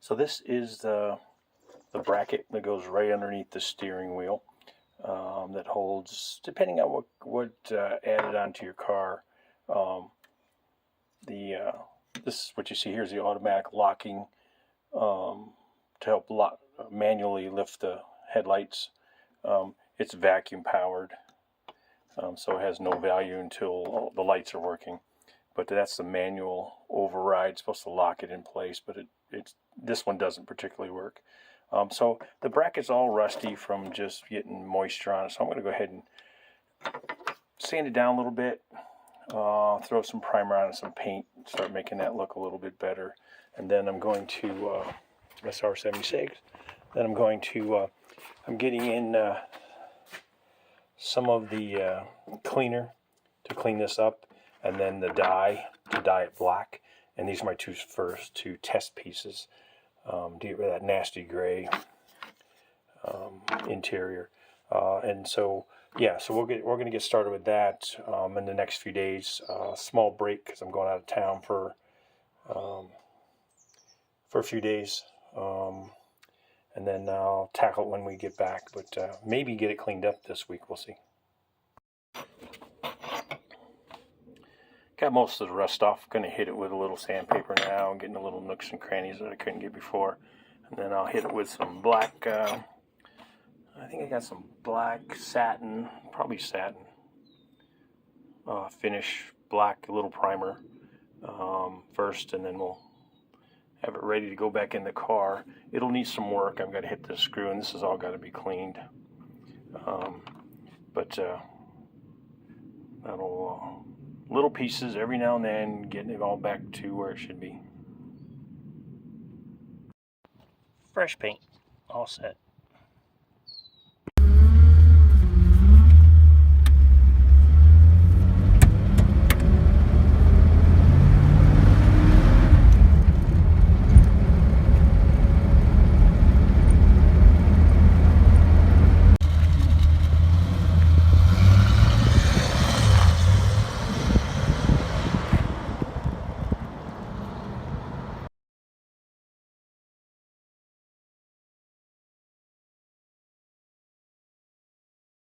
So this is the bracket that goes right underneath the steering wheel that holds, depending on what added onto your car. This is what you see here is the automatic locking to help manually lift the headlights. It's vacuum powered, so it has no value until the lights are working. But that's the manual override. It's supposed to lock it in place, but this one doesn't particularly work. So the bracket's all rusty from just getting moisture on it. So I'm going to go ahead and sand it down a little bit, throw some primer on it, some paint, start making that look a little bit better. And then I'm going to, SR76, then I'm getting in some of the cleaner to clean this up, and then the dye to dye it black. And these are my first two test pieces to get rid of that nasty gray interior. And so, yeah, so we're going to get started with that in the next few days. Small break because I'm going out of town for a few days. And then I'll tackle it when we get back, but maybe get it cleaned up this week. We'll see. Got most of the rust off. Going to hit it with a little sandpaper now, getting the little nooks and crannies that I couldn't get before. And then I'll hit it with some black, I think I got some black satin, probably satin, finish black, a little primer first, and then we'll have it ready to go back in the car. It'll need some work. I've got to hit this screw, and this has all got to be cleaned. But that'll... little pieces every now and then, getting it all back to where it should be. Fresh paint, all set.